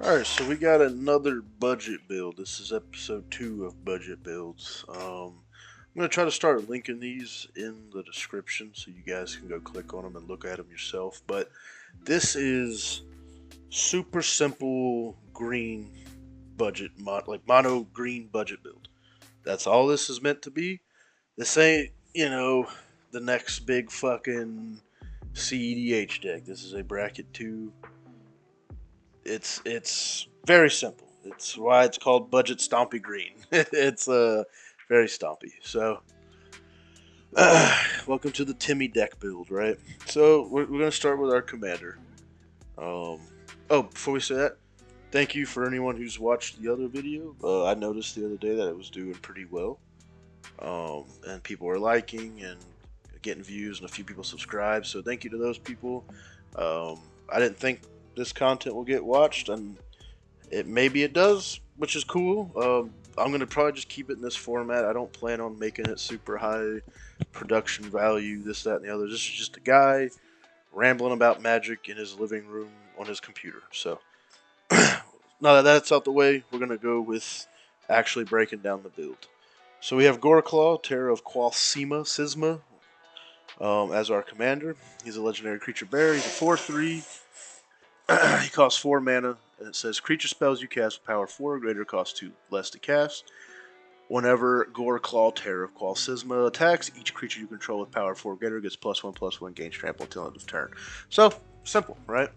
Alright, so we got another budget build. This is episode 2 of budget builds. I'm going to try to start linking these in the description so you guys can go click on them and look at them yourself. But this is super simple green budget, like mono green budget build. That's all this is meant to be. This ain't, the next big fucking CEDH deck. This is a bracket 2. It's very simple. It's why it's called budget stompy green. It's very stompy. So welcome to the Timmy deck build, right? So we're gonna start with our commander. Um, oh, before we say that, thank you for anyone who's watched the other video. I noticed the other day that it was doing pretty well, and people were liking and getting views, and a few people subscribed. So thank you to those people. I didn't think this content will get watched, and maybe it does, which is cool. I'm gonna probably just keep it in this format. I don't plan on making it super high production value, this, that, and the other. This is just a guy rambling about magic in his living room on his computer. So now that that's out the way, we're gonna go with actually breaking down the build. So we have Goreclaw, Terror of Qal Sisma, as our commander. He's a legendary creature bearer. He's a 4/3. He costs 4 mana, and it says creature spells you cast with power 4 or greater cost 2 less to cast. Whenever Goreclaw, Terror of Qal Sisma attacks, each creature you control with power 4 or greater gets +1/+1, gains trample until end of turn. So, simple, right?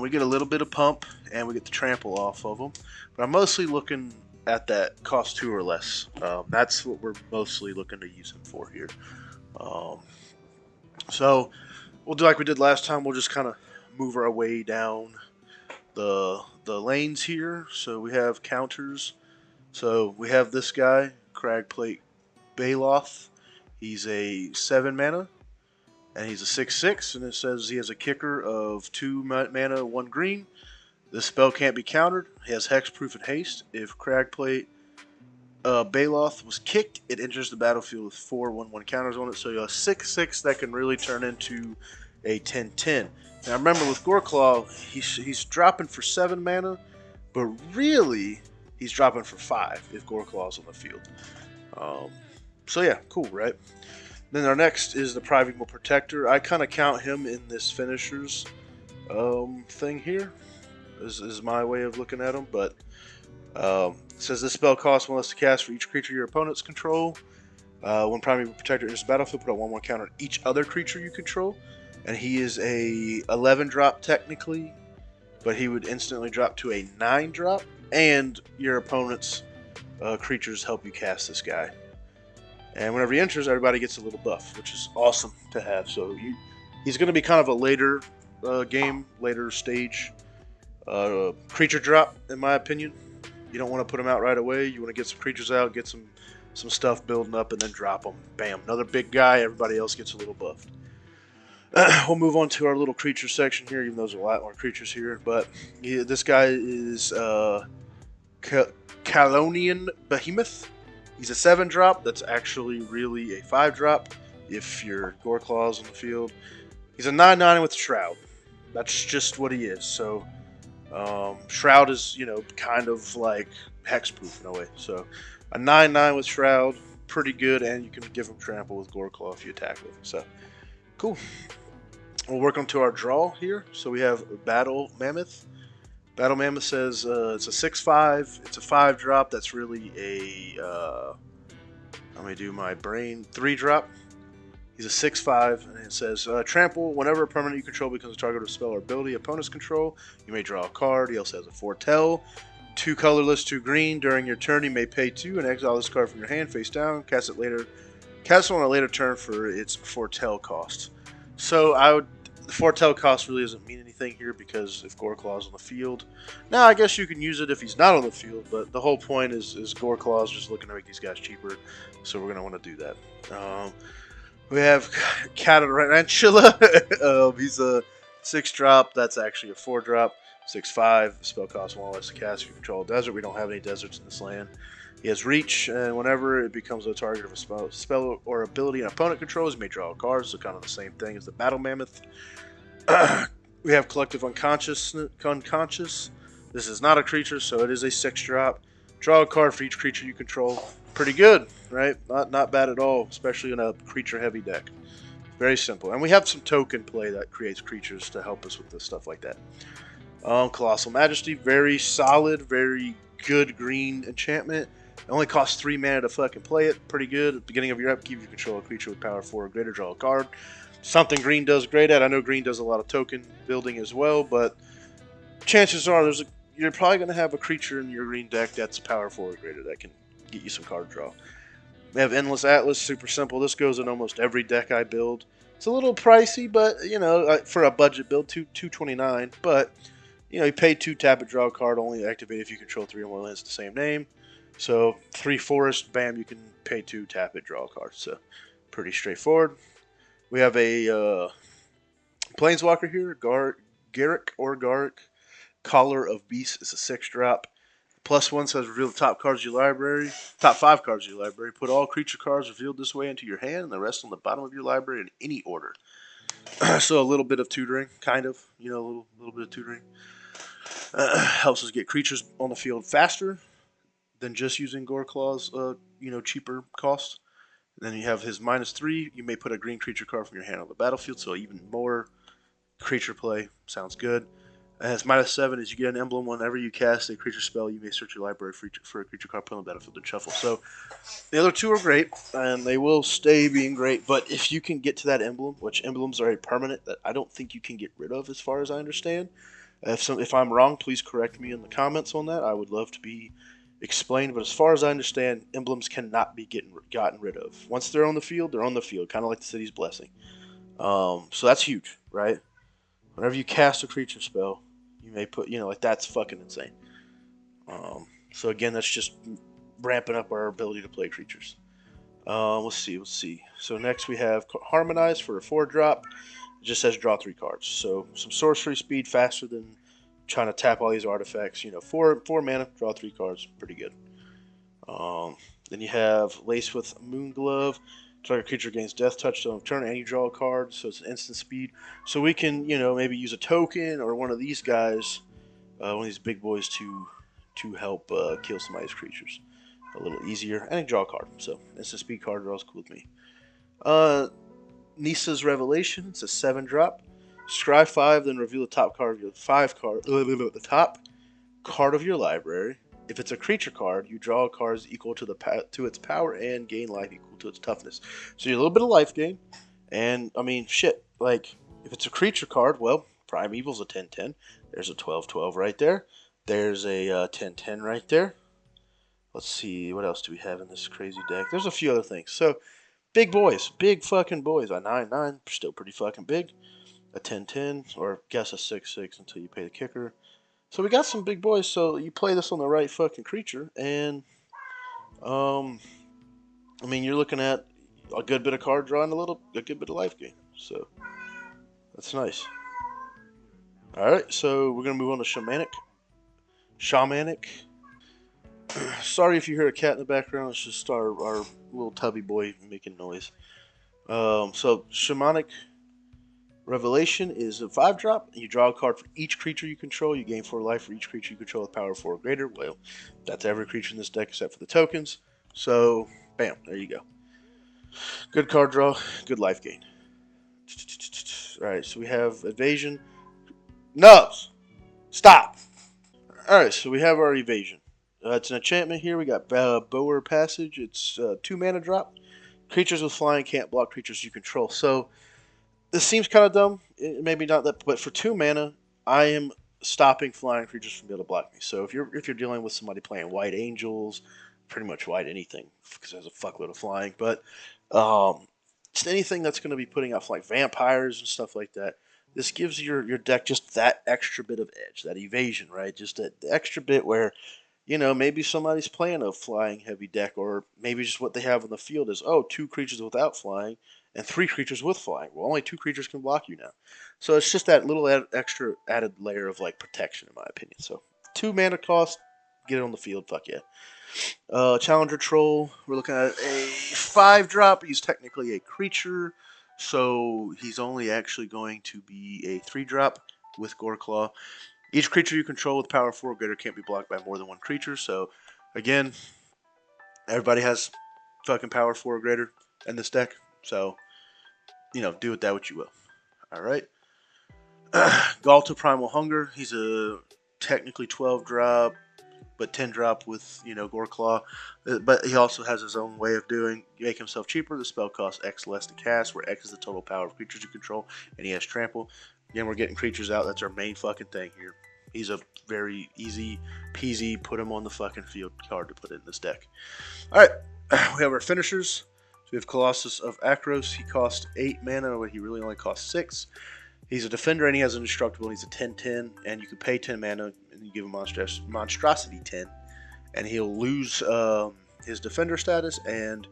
We get a little bit of pump, and we get the trample off of them. But I'm mostly looking at that cost 2 or less. That's what we're mostly looking to use him for here. So, we'll do like we did last time. We'll just kind of move our way down the lanes here. So we have counters. So we have this guy, Cragplate Baloth. He's a 7 mana, and he's a 6/6, and it says he has a kicker of 2 mana, 1 green. This spell can't be countered. He has hexproof and haste. If Cragplate Baloth was kicked, it enters the battlefield with 4/1/1 counters on it. So you have a 6/6 that can really turn into a 10/10. Now remember, with Goreclaw, he's dropping for 7 mana, but really he's dropping for 5 if Goreclaw's on the field. So yeah, cool, right? Then our next is the Primeval Protector. I kind of count him in this finishers thing here. Is my way of looking at him, but it says this spell costs 1 less to cast for each creature your opponents control. When Primeval Protector enters the battlefield, put a 1/1 counter on each other creature you control. And he is a 11 drop technically, but he would instantly drop to a 9 drop, and your opponent's creatures help you cast this guy. And whenever he enters, everybody gets a little buff, which is awesome to have. So he's going to be kind of a later game, later stage creature drop, in my opinion. You don't want to put him out right away. You want to get some creatures out, get some stuff building up, and then drop them. Bam, another big guy. Everybody else gets a little buffed. We'll move on to our little creature section here, even though there's a lot more creatures here. But this guy is Calonian Behemoth. He's a 7 drop. That's actually really a 5 drop if your Goreclaw's on the field. He's a 9/9 with Shroud. That's just what he is. So Shroud is, kind of like hexproof in a way. So a 9/9 with Shroud, pretty good, and you can give him trample with Goreclaw if you attack with him. So cool. We'll work on to our draw here. So we have Battle Mammoth. Battle Mammoth says it's a 6/5. It's a 5 drop. That's really a let me do my brain 3 drop. He's a 6/5, and it says trample. Whenever a permanent you control becomes a target of a spell or ability opponents control, you may draw a card. He also has a foretell. 2 colorless, 2 green. During your turn, you may pay 2 and exile this card from your hand face down. Cast it later. Cast it on a later turn for its foretell cost. So the foretell cost really doesn't mean anything here because if Goreclaw's on the field, now I guess you can use it if he's not on the field. But the whole point is Goreclaw's just looking to make these guys cheaper, so we're gonna want to do that. We have Catarantula. He's a 6 drop. That's actually a 4 drop. 6/5. Spell costs 1 less to cast if you control a desert. We don't have any deserts in this land. He has reach, and whenever it becomes a target of a spell or ability an opponent controls, you may draw a card, so kind of the same thing as the Battle Mammoth. We have Collective Unconscious. This is not a creature, so it is a 6 drop. Draw a card for each creature you control. Pretty good, right? Not bad at all, especially in a creature heavy deck. Very simple. And we have some token play that creates creatures to help us with this stuff like that. Colossal Majesty, very solid, very good green enchantment. It only costs 3 mana to fucking play it. Pretty good. At the beginning of your upkeep, you control a creature with power 4 or greater, draw a card. Something green does great at. I know green does a lot of token building as well, but chances are you're probably going to have a creature in your green deck that's power 4 or greater that can get you some card draw. We have Endless Atlas, super simple. This goes in almost every deck I build. It's a little pricey, but for a budget build, 229. But you pay 2, tap it, draw a card, only activate if you control 3 or more lands the same name. So 3 forest, bam, you can pay 2, tap it, draw a card. So pretty straightforward. We have a Planeswalker here, Garrick. Collar of Beast is a 6 drop. +1 says reveal the top cards of your library, top 5 cards of your library. Put all creature cards revealed this way into your hand, and the rest on the bottom of your library in any order. So a little bit of tutoring, kind of, a little bit of tutoring. Helps us get creatures on the field faster than just using Goreclaw's, cheaper cost. And then you have his -3. You may put a green creature card from your hand on the battlefield, so even more creature play. Sounds good. And his -7 is you get an emblem whenever you cast a creature spell. You may search your library for a creature card put on the battlefield and shuffle. So the other two are great, and they will stay being great. But if you can get to that emblem, which emblems are a permanent that I don't think you can get rid of, as far as I understand. If I'm wrong, please correct me in the comments on that. I would love to be explained. But as far as I understand, emblems cannot be gotten rid of. Once they're on the field, they're on the field, kind of like the city's blessing. So that's huge, right? Whenever you cast a creature spell, you may put, that's fucking insane. So again, that's just ramping up our ability to play creatures. Let's see. So next we have Harmonize for a 4 drop. It just says draw 3 cards. So some sorcery speed faster than trying to tap all these artifacts. 4 mana, draw 3 cards, pretty good. Then you have Lace with Moonglove. Target creature gains death touch on turn, and you draw a card, so it's an instant speed. So we can, maybe use a token or one of these guys, one of these big boys to help kill some of these creatures a little easier, and draw a card. So instant speed card draws cool with me. Nisa's Revelation. It's a 7 drop. Scry 5, then reveal the top card of your the top card of your library. If it's a creature card, you draw a card equal to its power and gain life equal to its toughness. So you get a little bit of life gain, and I mean, shit. Like if it's a creature card, well, Primeval's a 10/10. There's a 12/12 right there. There's a 10/10 right there. Let's see, what else do we have in this crazy deck? There's a few other things. So big boys, big fucking boys. A 9/9, still pretty fucking big. A 10/10, or guess a 6/6 until you pay the kicker. So we got some big boys. So you play this on the right fucking creature, and um, I mean you're looking at a good bit of card draw and a good bit of life gain. So that's nice. All right, so we're gonna move on to Shamanic. Sorry if you hear a cat in the background. It's just our little tubby boy making noise. So Shamanic Revelation is a 5 drop. You draw a card for each creature you control. You gain 4 life for each creature you control with power 4 or greater. Well, that's every creature in this deck except for the tokens. So, bam, there you go. Good card draw, good life gain. Alright, so we have Evasion. No! Stop! Alright, so we have our Evasion. It's an enchantment here. We got Bower Passage. It's 2 mana drop. Creatures with flying can't block creatures you control. So, this seems kind of dumb. Maybe not that, but for 2 mana, I am stopping flying creatures from being able to block me. So if you're dealing with somebody playing White Angels, pretty much white anything because there's a fuckload of flying, but just anything that's going to be putting out like vampires and stuff like that. This gives your deck just that extra bit of edge, that evasion, right? Just that extra bit where maybe somebody's playing a flying heavy deck, or maybe just what they have on the field is, 2 creatures without flying and 3 creatures with flying. Well, only 2 creatures can block you now. So it's just that little extra added layer of like protection, in my opinion. So 2 mana cost, get it on the field, fuck yeah. Challenger Troll, we're looking at a 5 drop. He's technically a creature, so he's only actually going to be a 3 drop with Goreclaw. Each creature you control with power 4 or greater can't be blocked by more than one creature. So, again, everybody has fucking power 4 or greater in this deck. So, do with that what you will. All right. Galta Primal Hunger. He's a technically 12 drop, but 10 drop with, Goreclaw. But he also has his own way of doing. You make himself cheaper. The spell costs X less to cast, where X is the total power of creatures you control, and he has trample. Again, we're getting creatures out. That's our main fucking thing here. He's a very easy peasy, put him on the fucking field card to put in this deck. Alright, we have our finishers. So we have Colossus of Akros. He costs 8 mana, but he really only costs 6. He's a defender and he has indestructible. And he's a 10/10, and you can pay 10 mana and you give him monstrosity 10, and he'll lose his defender status and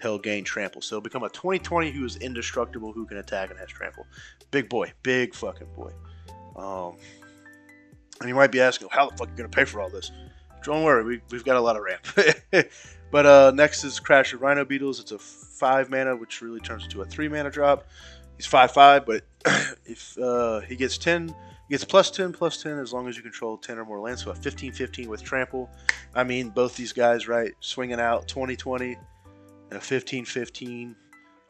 he'll gain trample. So he'll become a 20/20 who is indestructible, who can attack and has trample. Big boy, big fucking boy. And you might be asking, how the fuck are you gonna pay for all this? Don't worry, we've got a lot of ramp. But next is Crash of Rhino Beetles. It's a 5 mana, which really turns into a 3 mana drop. He's 5/5, but if he gets 10, he gets +10/+10 as long as you control 10 or more lands. So a 15/15 with trample. I mean, both these guys, right? Swinging out 20/20 and a 15/15.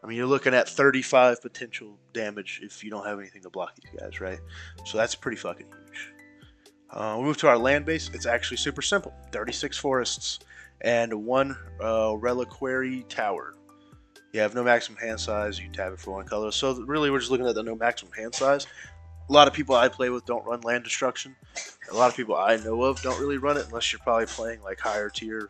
I mean, you're looking at 35 potential damage if you don't have anything to block these guys, right? So that's pretty fucking huge. We move to our land base. It's actually super simple. 36 forests and 1 reliquary tower. You have no maximum hand size. You tap it for 1 color. So really, we're just looking at the no maximum hand size. A lot of people I play with don't run land destruction. A lot of people I know of don't really run it unless you're probably playing like higher tier,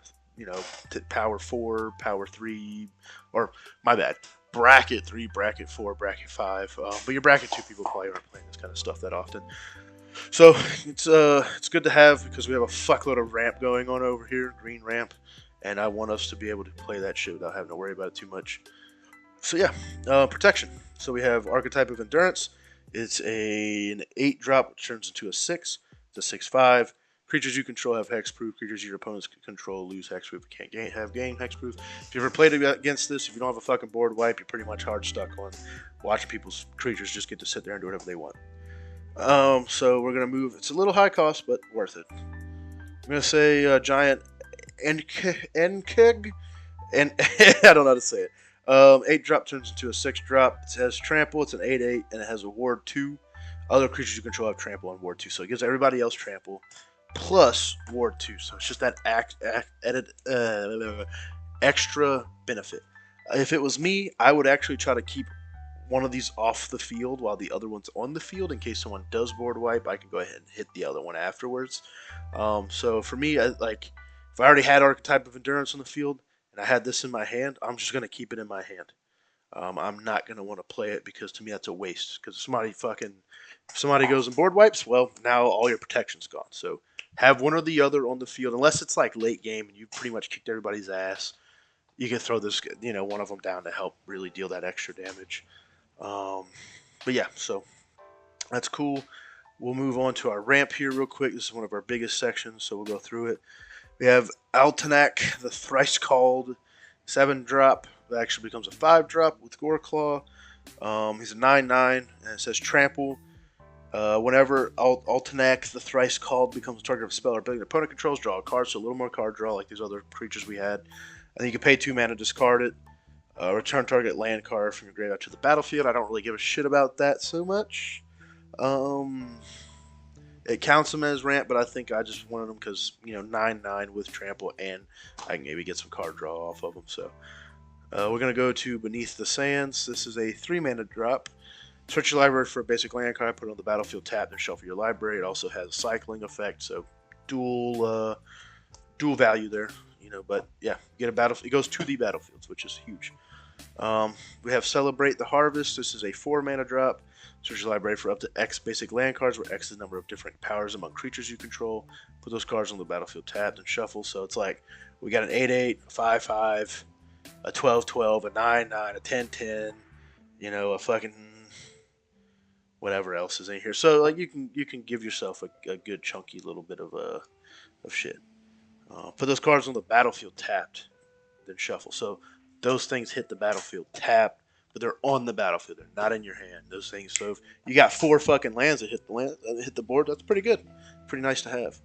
power 4, power 3, or my bad, bracket 3, bracket 4, bracket 5. But your bracket 2 people probably aren't playing this kind of stuff that often. So it's good to have because we have a fuckload of ramp going on over here, green ramp, and I want us to be able to play that shit without having to worry about it too much. So yeah, protection. So we have Archetype of Endurance. It's an 8 drop, which turns into a 6. It's a 6/5. Creatures you control have hexproof. Creatures your opponents control lose hexproof. You can't have gain hexproof. If you ever played against this, if you don't have a fucking board wipe, you're pretty much hard stuck on watching people's creatures just get to sit there and do whatever they want. So we're gonna move. It's a little high cost, but worth it. I'm gonna say giant Enkeg, and I don't know how to say it. 8 drop turns into a 6 drop. It has trample. It's an 8/8, and it has a ward 2. Other creatures you control have trample and ward 2, so it gives everybody else trample plus ward 2. So it's just that extra benefit. If it was me, I would actually try to keep one of these off the field while the other one's on the field in case someone does board wipe. I can go ahead and hit the other one afterwards. So for me, if I already had Archetype of Endurance on the field and I had this in my hand, I'm just gonna keep it in my hand. I'm not gonna want to play it because to me that's a waste. Because if somebody goes and board wipes, well, now all your protection's gone. So have one or the other on the field, unless it's like late game and you've pretty much kicked everybody's ass. You can throw this, one of them down to help really deal that extra damage. But yeah, so that's cool. We'll move on to our ramp here real quick. This is one of our biggest sections, so we'll go through it. We have Altanak, the thrice called 7 drop. That actually becomes a 5 drop with Goreclaw. He's a 9/9, and it says trample. Whenever Altanak, the thrice called, becomes a target of a spell or ability the opponent controls, draw a card, so a little more card draw like these other creatures we had. And then you can pay 2 mana, discard it. Return target land card from your graveyard to the battlefield. I don't really give a shit about that so much. It counts them as ramp, but I think I just wanted them because 9/9 with trample, and I can maybe get some card draw off of them. So we're gonna go to Beneath the Sands. This is a 3 mana drop. Search your library for a basic land card, put it on the battlefield, tap, and shuffle your library. It also has a cycling effect, so dual value there. But yeah, get a battlefield. It goes to the battlefields, which is huge. We have Celebrate the Harvest. This is a 4 mana drop. Search your library for up to X basic land cards, where X is the number of different powers among creatures you control. Put those cards on the battlefield tapped and shuffle. So it's like we got an 8/8, a 5/5, a 12/12, a 9/9, a 10/10, a fucking whatever else is in here. So like you can give yourself a good chunky little bit of shit. Put those cards on the battlefield tapped, then shuffle. So those things hit the battlefield tapped. but they're on the battlefield. They're not in your hand. Those things. So if you got 4 fucking lands that hit the board, that's pretty good. Pretty nice to have.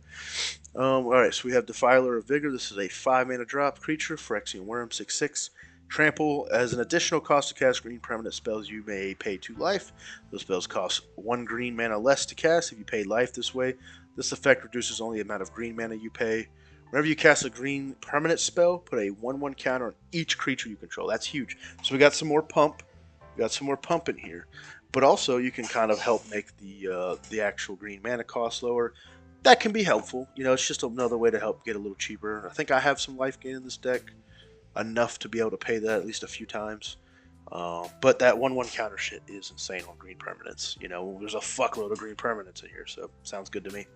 All right, so we have Defiler of Vigor. This is a 5-mana drop creature, Phyrexian Worm, 6/6. Trample. As an additional cost to cast green permanent spells, you may pay 2 life. Those spells cost 1 green mana less to cast if you pay life this way. This effect reduces only the amount of green mana you pay. Whenever you cast a green permanent spell, put a 1/1 counter on each creature you control. That's huge. So we got some more pump. We got some more pump in here. But also, you can kind of help make the actual green mana cost lower. That can be helpful. You know, it's just another way to help get a little cheaper. I think I have some life gain in this deck, enough to be able to pay that at least a few times. But that 1/1 counter shit is insane on green permanents. You know, there's a fuckload of green permanents in here, so sounds good to me.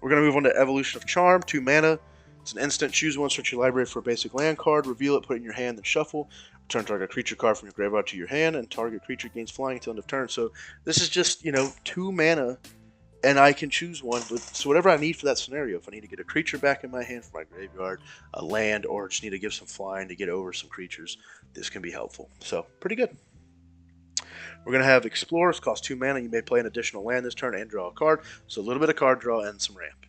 We're going to move on to Evolution of Charm, 2 mana. It's an instant. Choose one, search your library for a basic land card, reveal it, put it in your hand, then shuffle. Return target creature card from your graveyard to your hand, and target creature gains flying until end of turn. So this is just, 2 mana, and I can choose one. So whatever I need for that scenario, if I need to get a creature back in my hand from my graveyard, a land, or just need to give some flying to get over some creatures, this can be helpful. So pretty good. We're going to have Explorers, cost 2 mana. You may play an additional land this turn and draw a card. So a little bit of card draw and some ramp.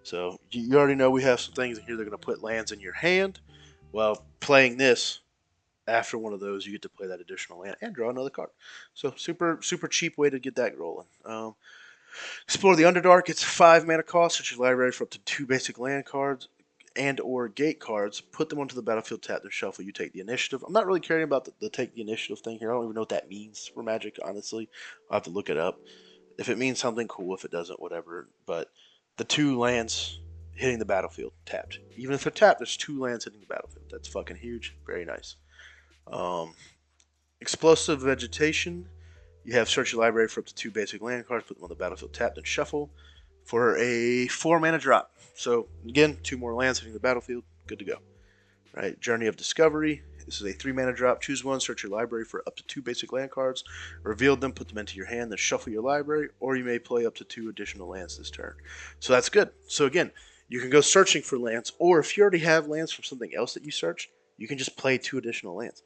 So you already know we have some things in here that are going to put lands in your hand. Well, playing this, after one of those, you get to play that additional land and draw another card. So super cheap way to get that rolling. Explore the Underdark. It's 5 mana cost. Search your library for up to 2 basic land cards and or gate cards. Put them onto the battlefield, tap their shuffle. You take the initiative. I'm not really caring about the take the initiative thing here. I don't even know what that means for Magic, honestly. I'll have to look it up. If it means something, cool. If it doesn't, whatever. But the 2 lands hitting the battlefield, tapped. Even if they're tapped, there's 2 lands hitting the battlefield. That's fucking huge. Very nice. Explosive Vegetation. You have search your library for up to 2 basic land cards, put them on the battlefield, tapped, and shuffle for a 4 mana drop. So again, 2 more lands hitting the battlefield, good to go. Right, Journey of Discovery. This is a 3 mana drop. Choose one, search your library for up to 2 basic land cards, reveal them, put them into your hand, then shuffle your library, or you may play up to 2 additional lands this turn. So that's good. So again, you can go searching for lands, or if you already have lands from something else that you searched, you can just play 2 additional lands.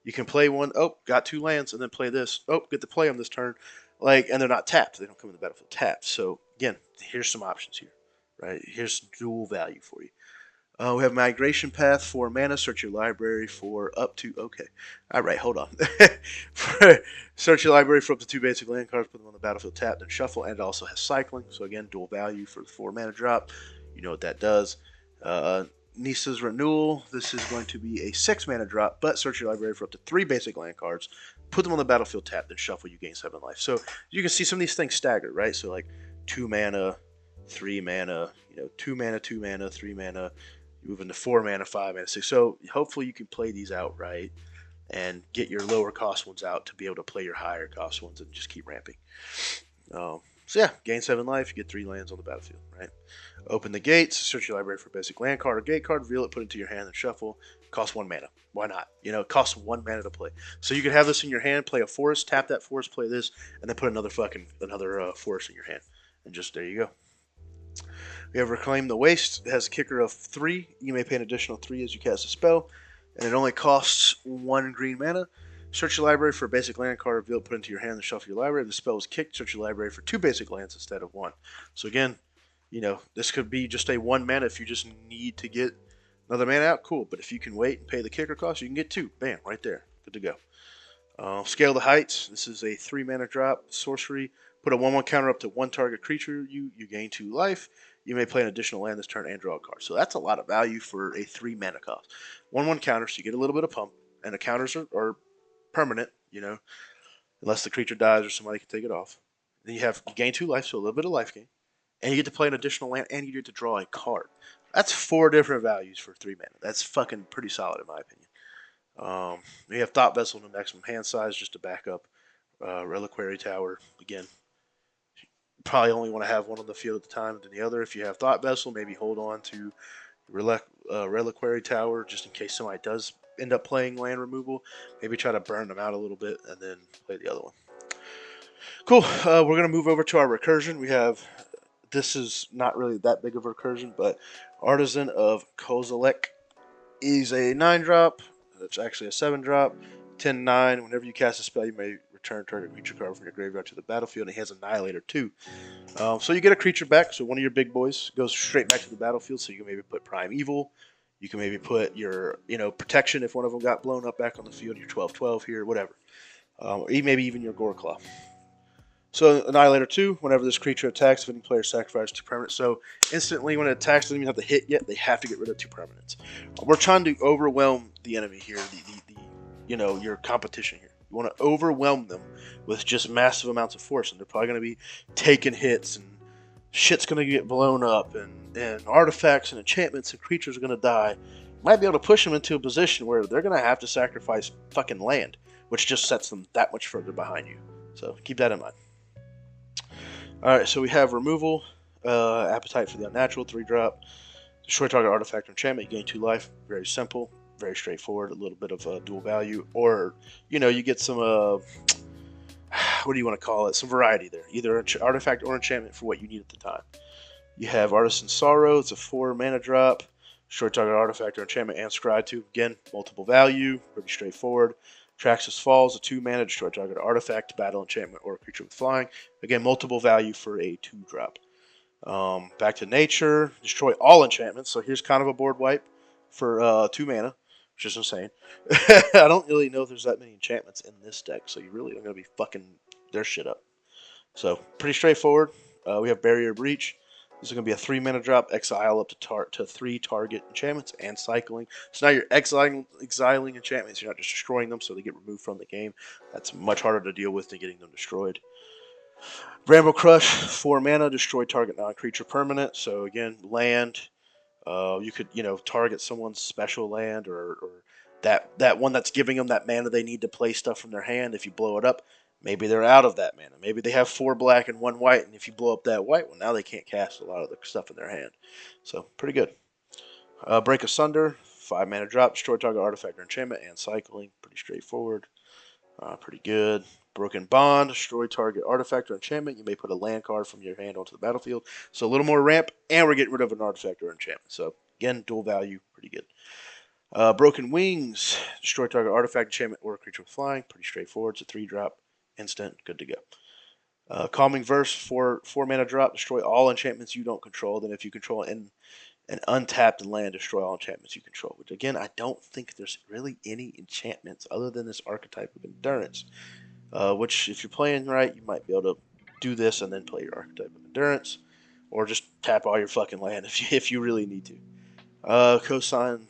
You can play one, oh, got 2 lands, and then play this, oh, get to play them this turn. And they're not tapped. They don't come in the battlefield tapped. So, again, here's some options here, right? Here's dual value for you. We have Migration Path, 4 mana. Search your library for up to, okay. All right, hold on. Search your library for up to 2 basic land cards, put them on the battlefield tapped, and shuffle, and it also has Cycling. So, again, dual value for the 4 mana drop. You know what that does. Nisa's Renewal. This is going to be a 6 mana drop, but search your library for up to 3 basic land cards, put them on the battlefield tapped, then shuffle, you gain 7 life. So you can see some of these things staggered, right? So like 2 mana, 3 mana, 2 mana, 2 mana, 3 mana, you move into 4 mana, 5 mana, 6. So hopefully you can play these out right and get your lower cost ones out to be able to play your higher cost ones and just keep ramping. So yeah, gain 7 life, you get 3 lands on the battlefield, right? Open the gates, search your library for a basic land card or gate card, reveal it, put it into your hand, and shuffle. Costs 1 mana. Why not? It costs 1 mana to play. So you can have this in your hand, play a forest, tap that forest, play this, and then put another forest in your hand. And just there you go. We have Reclaim the Waste. It has a kicker of 3. You may pay an additional 3 as you cast a spell, and it only costs 1 green mana. Search your library for a basic land card, reveal it, put it into your hand, and shuffle your library. If the spell is kicked, search your library for 2 basic lands instead of 1. So again, this could be just a 1 mana if you just need to get another mana out, cool. But if you can wait and pay the kicker cost, you can get 2. Bam, right there. Good to go. Scale the Heights. This is a 3 mana drop. Sorcery. Put a 1/1 counter up to 1 target creature. You gain 2 life. You may play an additional land this turn and draw a card. So that's a lot of value for a 3 mana cost. 1/1 counter, so you get a little bit of pump. And the counters are permanent, unless the creature dies or somebody can take it off. Then you gain 2 life, so a little bit of life gain. And you get to play an additional land, and you get to draw a card. That's 4 different values for 3 mana. That's fucking pretty solid in my opinion. We have Thought Vessel, no maximum hand size, just to back up. Reliquary Tower, again, probably only want to have one on the field at the time than the other. If you have Thought Vessel, maybe hold on to Reliquary Tower just in case somebody does end up playing land removal. Maybe try to burn them out a little bit and then play the other one. Cool. We're going to move over to our recursion. This is not really that big of a recursion, but Artisan of Kozilek is a 9-drop. It's actually a 7-drop. 10-9. Whenever you cast a spell, you may return target creature card from your graveyard to the battlefield, and he has Annihilator too. So you get a creature back, so one of your big boys goes straight back to the battlefield, so you can maybe put Prime Evil. You can maybe put your, Protection if one of them got blown up back on the field, your 12-12 here, whatever. Maybe even your Goreclaw. So Annihilator 2, whenever this creature attacks, if any player sacrifices 2 permanents. So instantly when it attacks, doesn't even have to hit yet, they have to get rid of 2 permanents. We're trying to overwhelm the enemy here, your competition here. You want to overwhelm them with just massive amounts of force, and they're probably going to be taking hits, and shit's going to get blown up, and artifacts and enchantments and creatures are going to die. Might be able to push them into a position where they're going to have to sacrifice fucking land, which just sets them that much further behind you. So keep that in mind. Alright, so we have removal, appetite for the unnatural, 3-drop. Destroy target artifact or enchantment, you gain 2 life. Very simple, very straightforward, a little bit of dual value. Or, you get some, what do you want to call it? Some variety there. Either an artifact or enchantment for what you need at the time. You have Artisan Sorrow, it's a 4 mana drop. Destroy target artifact or enchantment and scry 2. Again, multiple value, pretty straightforward. Traxxas Falls, a 2 mana, destroy target artifact, battle, enchantment, or a creature with flying. Again, multiple value for a 2-drop. Back to nature, destroy all enchantments. So here's kind of a board wipe for 2 mana, which is insane. I don't really know if there's that many enchantments in this deck, so you really are going to be fucking their shit up. So pretty straightforward. We have Barrier Breach. This is going to be a 3 mana drop, exile up to 3 target enchantments and cycling. So now you're exiling enchantments. You're not just destroying them, so they get removed from the game. That's much harder to deal with than getting them destroyed. Bramble Crush, 4 mana, destroy target non-creature permanent. So again, land. You could, target someone's special land or that one that's giving them that mana they need to play stuff from their hand. If you blow it up, maybe they're out of that mana. Maybe they have 4 black and 1 white, and if you blow up that white one, now they can't cast a lot of the stuff in their hand. So, pretty good. Break Asunder, 5 mana drop, destroy target artifact or enchantment, and cycling. Pretty straightforward. Pretty good. Broken Bond, destroy target artifact or enchantment. You may put a land card from your hand onto the battlefield. So, a little more ramp, and we're getting rid of an artifact or enchantment. So, again, dual value, pretty good. Broken Wings, destroy target artifact, enchantment, or a creature with flying. Pretty straightforward. It's a 3-drop. Instant, good to go. Calming Verse, 4 mana drop, destroy all enchantments you don't control. Then if you control an untapped land, destroy all enchantments you control. Which again, I don't think there's really any enchantments other than this archetype of Endurance. Which, if you're playing right, you might be able to do this and then play your archetype of Endurance. Or just tap all your fucking land if you really need to. Consign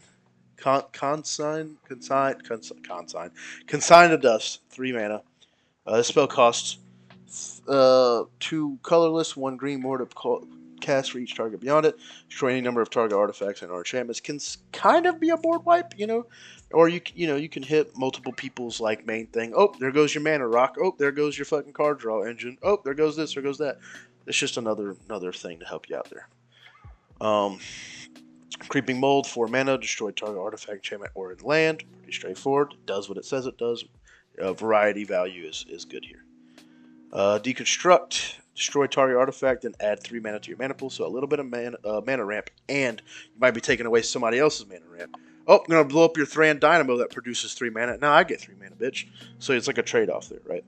to Dust, 3 mana. This spell costs 2 colorless, 1 green, more to cast for each target beyond it. Destroy any number of target artifacts and or enchantments. Can kind of be a board wipe, or you can hit multiple people's like main thing. Oh, there goes your mana rock. Oh, there goes your fucking card draw engine. Oh, there goes this, there goes that. It's just another thing to help you out there. Creeping Mold, 4 mana, destroy target artifact, enchantment, or land. Pretty straightforward. It does what it says it does. Variety value is good here. Deconstruct, destroy target artifact, and add 3 mana to your mana pool. So a little bit of mana ramp, and you might be taking away somebody else's mana ramp. Oh, I'm going to blow up your Thran Dynamo that produces 3 mana. Now I get 3 mana, bitch. So it's like a trade-off there, right?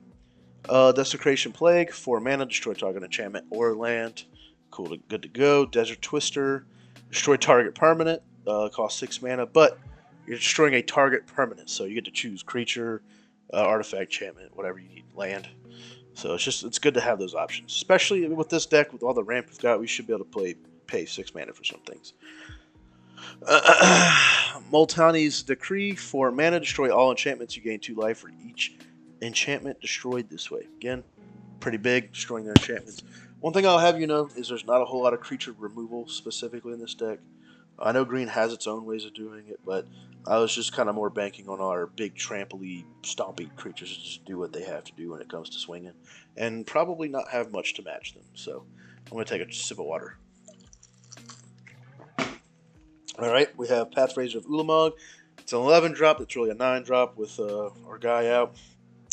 Desecration Plague, 4 mana, destroy target enchantment or land. Cool, good to go. Desert Twister, destroy target permanent. Costs 6 mana, but you're destroying a target permanent, so you get to choose creature, artifact, enchantment, whatever you need, land. So it's good to have those options, especially with this deck with all the ramp we've got. We should be able to pay 6 mana for some things. Multani's Decree, 4 mana, destroy all enchantments. You gain 2 life for each enchantment destroyed this way. Again, pretty big, destroying their enchantments. One thing I'll have you know is there's not a whole lot of creature removal specifically in this deck. I know green has its own ways of doing it, but I was just kind of more banking on our big trampoly, stompy creatures to just do what they have to do when it comes to swinging, and probably not have much to match them. So I'm going to take a sip of water. Alright, we have Pathrazer of Ulamog. It's an 11 drop, it's really a 9 drop with our guy out.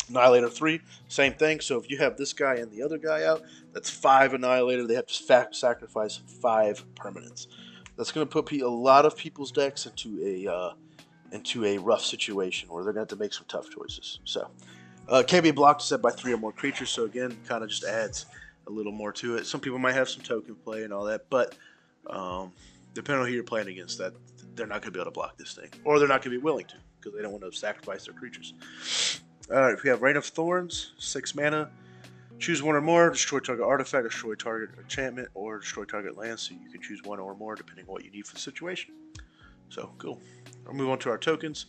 Annihilator 3, same thing. So if you have this guy and the other guy out, that's 5 Annihilator. They have to sacrifice 5 permanents. That's going to put a lot of people's decks into into a rough situation where they're going to have to make some tough choices. So, can be blocked except by 3 or more creatures. So again, kind of just adds a little more to it. Some people might have some token play and all that, but depending on who you're playing against, that they're not going to be able to block this thing, or they're not going to be willing to because they don't want to sacrifice their creatures. All right, if we have Rain of Thorns, 6 mana. Choose one or more, destroy target artifact, destroy target enchantment, or destroy target land. So you can choose one or more depending on what you need for the situation. So cool. I'll move on to our tokens.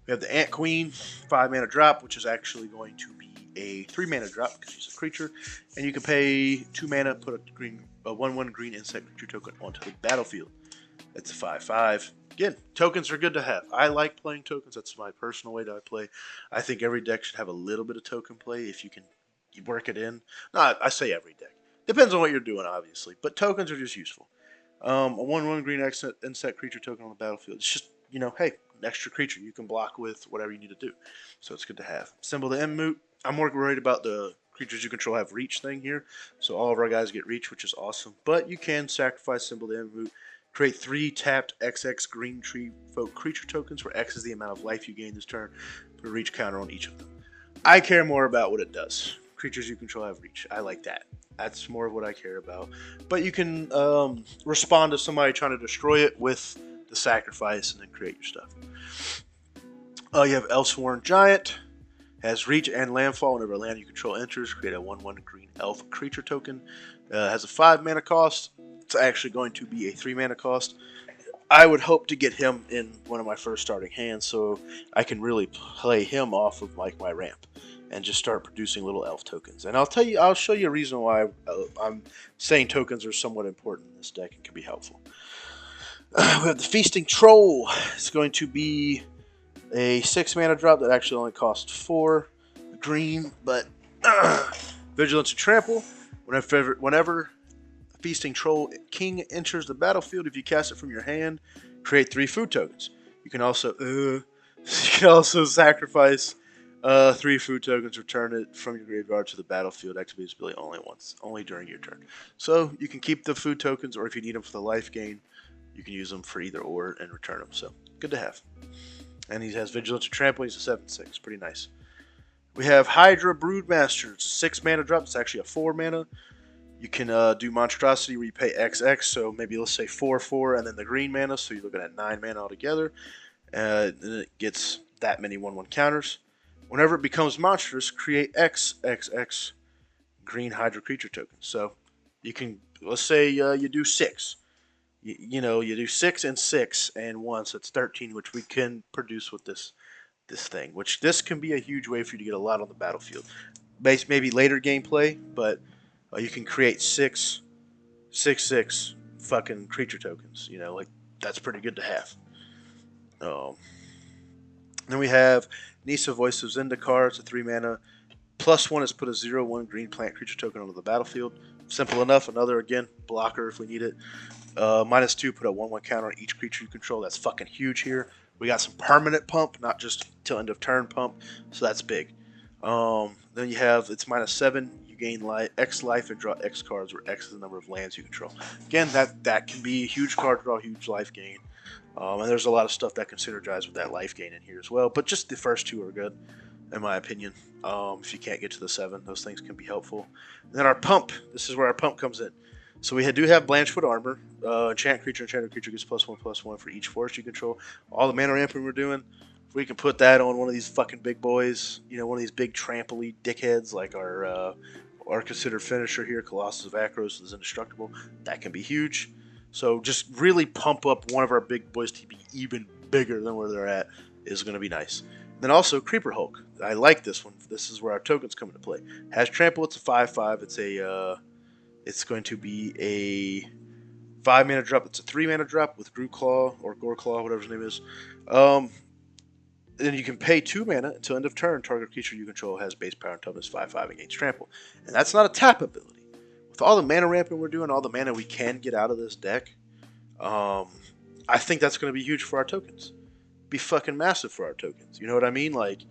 We have the Ant Queen, 5 mana drop, which is actually going to be a 3 mana drop because she's a creature. And you can pay 2 mana, put a 1/1 green insect creature token onto the battlefield. That's a 5/5. Again, tokens are good to have. I like playing tokens. That's my personal way that I play. I think every deck should have a little bit of token play if you can work it in. No, I say every deck. Depends on what you're doing, obviously. But tokens are just useful. A 1/1 green insect creature token on the battlefield. It's just, hey, an extra creature you can block with whatever you need to do. So it's good to have. Symbol the Mmoot. I'm more worried about the creatures you control have reach thing here. So all of our guys get reach, which is awesome. But you can sacrifice Symbol the Mmoot. Create 3 tapped XX green tree folk creature tokens where X is the amount of life you gain this turn. Put a reach counter on each of them. I care more about what it does. Creatures you control have reach. I like that. That's more of what I care about. But you can respond to somebody trying to destroy it with the sacrifice and then create your stuff. You have Elsworn Giant. Has reach and landfall whenever a land you control enters. Create a 1/1 green elf creature token. Has a 5 mana cost. It's actually going to be a 3 mana cost. I would hope to get him in one of my first starting hands so I can really play him off of like my ramp and just start producing little elf tokens. And I'll show you a reason why I'm saying tokens are somewhat important in this deck and can be helpful. We have the Feasting Troll. It's going to be a 6 mana drop that actually only costs 4 green, but Vigilance and Trample. Whenever Feasting Troll King enters the battlefield, if you cast it from your hand, create 3 food tokens. You can also sacrifice 3 food tokens, return it from your graveyard to the battlefield. Activate this ability only once, only during your turn. So you can keep the food tokens, or if you need them for the life gain, you can use them for either or and return them. So good to have. And he has Vigilance and Trample. He's a 7/6, pretty nice. We have Hydra Broodmaster. It's a 6 mana drop. It's actually a 4 mana. You can do Monstrosity where you pay XX, so maybe let's say 4/4 and then the green mana, so you're looking at 9 mana altogether. And it gets that many 1/1 counters. Whenever it becomes monstrous, create XXX green Hydra creature tokens. So you can, let's say you do 6. You do 6 and 6 and 1, so it's 13, which we can produce with this thing. Which this can be a huge way for you to get a lot on the battlefield. Maybe later gameplay, but you can create 6 fucking creature tokens. That's pretty good to have. Then we have Nissa, Voice of Zendikar. It's a 3 mana. +1 is put a 0/1 green plant creature token onto the battlefield. Simple enough. Another, again, blocker if we need it. -2, put a 1/1 counter on each creature you control. That's fucking huge here. We got some permanent pump, not just till end of turn pump. So that's big. Then you have, it's -7. You gain X life and draw X cards, where X is the number of lands you control. Again, that can be a huge card draw, huge life gain. And there's a lot of stuff that can synergize with that life gain in here as well. But just the first 2 are good, in my opinion. If you can't get to the 7, those things can be helpful. And then our pump. This is where our pump comes in. So we do have Blanchfoot Armor. Enchanted creature gets +1/+1 for each forest you control. All the mana ramping we're doing, if we can put that on one of these fucking big boys, one of these big trampoly dickheads like our considered finisher here, Colossus of Akros is indestructible. That can be huge. So just really pump up one of our big boys to be even bigger than where they're at is going to be nice. And then also Creeper Hulk. I like this one. This is where our tokens come into play. Has Trample. It's a 5/5. It's going to be a 5 mana drop. It's a 3 mana drop with Goreclaw or Goreclaw, whatever his name is. Then you can pay 2 mana until end of turn. Target creature you control has base power and toughness 5/5 against Trample. And that's not a tap ability. With all the mana ramping we're doing, all the mana we can get out of this deck, I think that's going to be huge for our tokens. Be fucking massive for our tokens. You know what I mean? Like,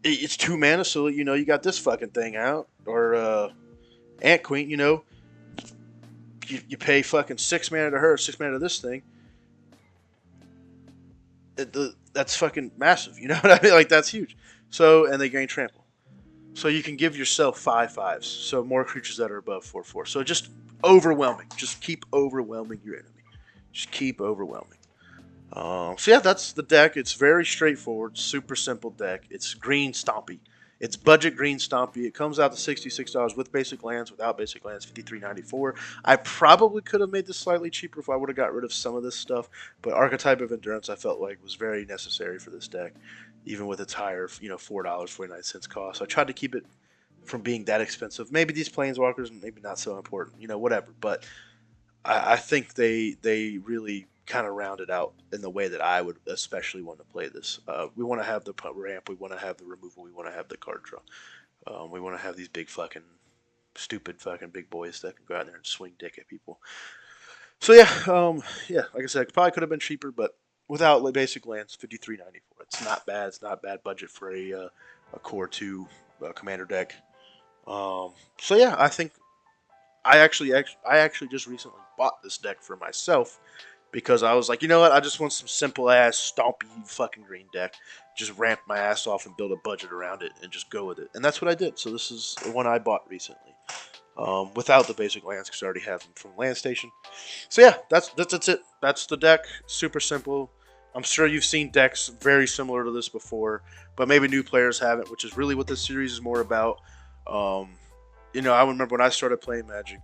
it's 2 mana, so you got this fucking thing out. Or Ant Queen, you pay fucking 6 mana to her, 6 mana to this thing. that's fucking massive. You know what I mean? Like that's huge. So and they gain trample. So you can give yourself 5/5s. So more creatures that are above 4/4. So just overwhelming. Just keep overwhelming your enemy. Just keep overwhelming. So yeah, that's the deck. It's very straightforward, super simple deck. It's green Stompy. It's budget green Stompy. It comes out to $66 with basic lands, without basic lands, $53.94. I probably could have made this slightly cheaper if I would have got rid of some of this stuff, but Archetype of Endurance I felt like was very necessary for this deck, even with its higher, $4.49 cost. I tried to keep it from being that expensive. Maybe these Planeswalkers, maybe not so important, whatever. But I think they really kind of round it out in the way that I would especially want to play this. We want to have the ramp, we want to have the removal, we want to have the card draw. We want to have these big fucking stupid fucking big boys that can go out there and swing dick at people. So yeah, like I said, it probably could have been cheaper, but without basic lands, $53.94. It's not bad. It's not bad budget for a core two commander deck. So yeah, I think I actually just recently bought this deck for myself because I was like, you know what? I just want some simple ass stompy fucking green deck. Just ramp my ass off and build a budget around it and just go with it. And that's what I did. So this is the one I bought recently, without the basic lands because I already have them from Land Station. So yeah, that's it. That's the deck. Super simple. I'm sure you've seen decks very similar to this before, but maybe new players haven't, which is really what this series is more about. Um, I remember when I started playing Magic,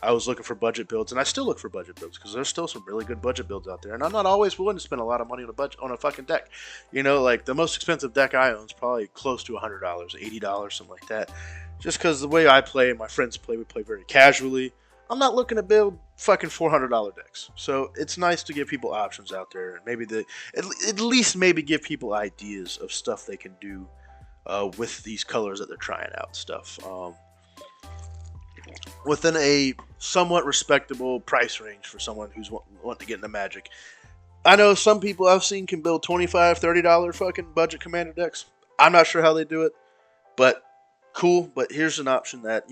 I was looking for budget builds, and I still look for budget builds because there's still some really good budget builds out there. And I'm not always willing to spend a lot of money on a fucking deck. Like the most expensive deck I own is probably close to $100, $80, something like that. Just because the way I play and my friends play, we play very casually. I'm not looking to build fucking $400 decks. So it's nice to give people options out there, and maybe at least maybe give people ideas of stuff they can do with these colors that they're trying out. Stuff. Within a somewhat respectable price range for someone who's wanting to get into Magic. I know some people I've seen can build $25, $30 fucking budget commander decks. I'm not sure how they do it, but cool. But here's an option that,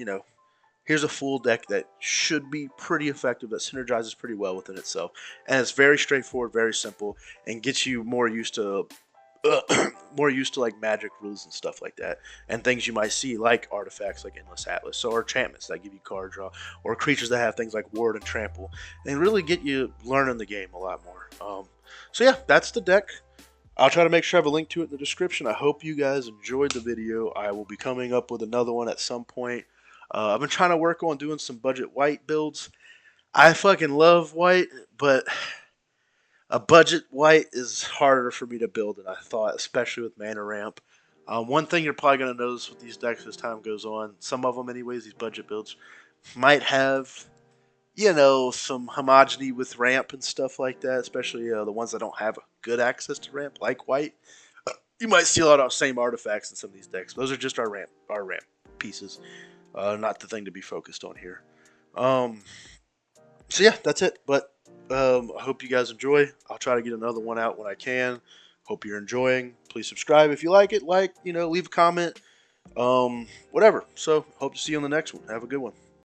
here's a full deck that should be pretty effective, that synergizes pretty well within itself. And it's very straightforward, very simple, and gets you more used to like Magic rules and stuff like that, and things you might see like artifacts like Endless Atlas, or enchantments that give you card draw, or creatures that have things like Ward and Trample, and really get you learning the game a lot more. So yeah, that's the deck. I'll try to make sure I have a link to it in the description. I hope you guys enjoyed the video. I will be coming up with another one at some point. I've been trying to work on doing some budget white builds. I fucking love white, but a budget white is harder for me to build than I thought, especially with mana ramp. One thing you're probably going to notice with these decks as time goes on, some of them anyways, these budget builds, might have, some homogeny with ramp and stuff like that, especially the ones that don't have good access to ramp, like white. You might see a lot of same artifacts in some of these decks. Those are just our ramp pieces, not the thing to be focused on here. So yeah, that's it. But I hope you guys enjoy. I'll try to get another one out when I can. Hope you're enjoying. Please subscribe if you like it. Leave a comment. Whatever. So hope to see you on the next one. Have a good one.